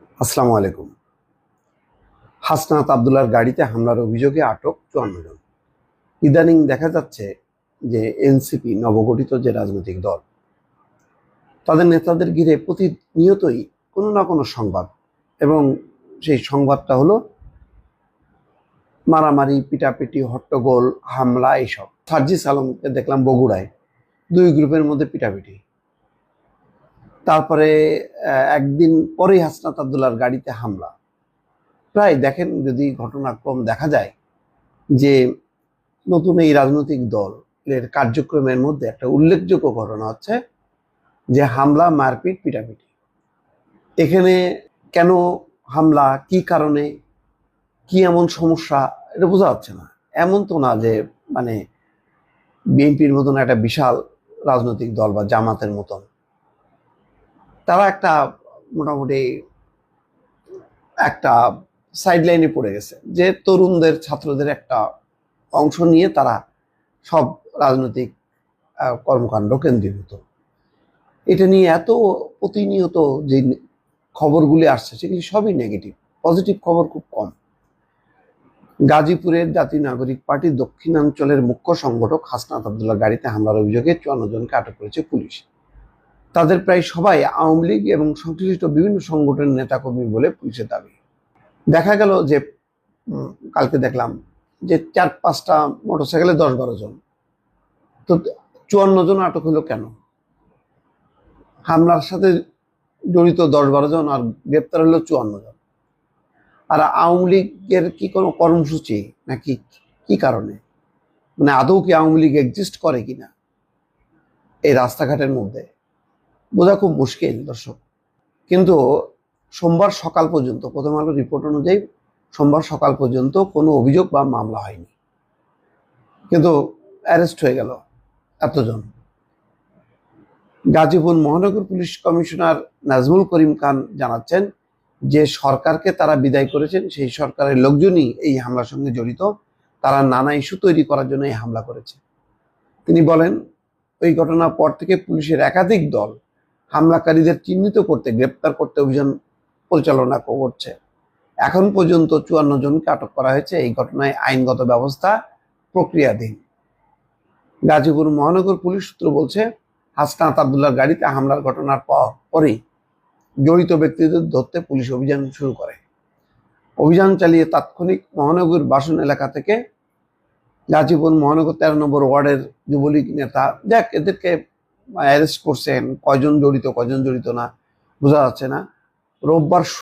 আসসালামু আলাইকুম। হাসনাত আবদুল্লাহর গাড়িতে হামলার অভিযোগে আটক ৫৪ জন। ইদানিং দেখা যাচ্ছে যে এনসিপি নবগঠিত যে রাজনৈতিক দল, তাদের নেতাদের ঘিরে প্রতিনিয়তই কোনো না কোনো সংবাদ, এবং সেই সংবাদটা হলো মারামারি, পিটাপিটি, হট্টগোল, হামলা এইসব। সার্জিস আলমকে দেখলাম বগুড়ায় ২ গ্রুপের মধ্যে পিটাপিটি। তারপরে একদিন পরেই হাসনাত আবদুল্লাহর গাড়িতে হামলা। প্রায় দেখেন, যদি ঘটনাক্রম দেখা যায় যে নতুন এই রাজনৈতিক দলের কার্যক্রমের মধ্যে একটা উল্লেখযোগ্য ঘটনা হচ্ছে যে হামলা, মারপিট, পিটাপিটি। এখানে কেন হামলা, কি কারণে, কি এমন সমস্যা, এটা বোঝা যাচ্ছে না। এমন তো না যে মানে বিএনপির মতন একটা বিশাল রাজনৈতিক দল বা জামাতের মতন তারা একটা মোটামুটি একটা সাইড লাইনে পড়ে গেছে, যে তরুণদের, ছাত্রদের একটা অংশ নিয়ে তারা সব রাজনৈতিক কর্মকাণ্ড কেন্দ্রীভূত। এটা নিয়ে এত প্রতিনিয়ত যে খবরগুলি আসছে সেগুলি সবই নেগেটিভ, পজিটিভ খবর খুব কম। গাজীপুরের জাতীয় নাগরিক পার্টির দক্ষিণাঞ্চলের মুখ্য সংগঠক হাসনাত আবদুল্লাহ গাড়িতে হামলার অভিযোগে ৫৪ জনকে আটক করেছে পুলিশ। তাদের প্রায় সবাই আওয়ামী লীগ এবং সংশ্লিষ্ট বিভিন্ন সংগঠনের নেতাকর্মী বলে পুলিশের দাবি। দেখা গেল যে কালকে দেখলাম যে ৪-৫টা মোটরসাইকেলে ১০-১২ জন। তো ৫৪ জন আটক হলো কেন? হামলার সাথে জড়িত ১০-১২ জন আর গ্রেপ্তার হলো ৫৪ জন। আর আওয়ামী লীগের কি কোনো কর্মসূচি নাকি কি কারণে, মানে আদৌ কি আওয়ামী লীগ এক্সিস্ট করে কিনা এই রাস্তাঘাটের মধ্যে বোঝা খুব মুশকিল দর্শক। কিন্তু সোমবার সকাল পর্যন্ত, প্রথম আলো রিপোর্ট অনুযায়ী সোমবার সকাল পর্যন্ত কোনো অভিযোগ বা মামলা হয়নি, কিন্তু অ্যারেস্ট হয়ে গেল এতজন। গাজীপুর মহানগর পুলিশ কমিশনার নাজমুল করিম খান জানাচ্ছেন যে সরকারকে তারা বিদায় করেছেন, সেই সরকারের লোকজনই এই হামলার সঙ্গে জড়িত। তারা নানা ইস্যু তৈরি করার জন্য এই হামলা করেছে। তিনি বলেন, ওই ঘটনার পর থেকে পুলিশের একাধিক দল হামলাকারীদের চিহ্নিত করতে, গ্রেপ্তার করতে অভিযান পরিচালনা করছে। এখন পর্যন্ত ৫৪ জনকে আটক করা হয়েছে। এই ঘটনায় আইনগত ব্যবস্থা প্রক্রিয়াধীন। গাজীপুর মহানগর পুলিশ সূত্র বলছে, হাসনাত আবদুল্লাহর গাড়িতে হামলার ঘটনার পরেই জড়িত ব্যক্তিদের ধরতে পুলিশ অভিযান শুরু করে। অভিযান চালিয়ে তাৎক্ষণিক মহানগর বাসন এলাকা থেকে গাজীপুর মহানগর ১৩ নম্বর ওয়ার্ডের যুবলীগ নেতা এদেরকে অ্যারেস্ট করছেন। কয়জন জড়িত, কয়জন জড়িত না বোঝা যাচ্ছে না। রোববার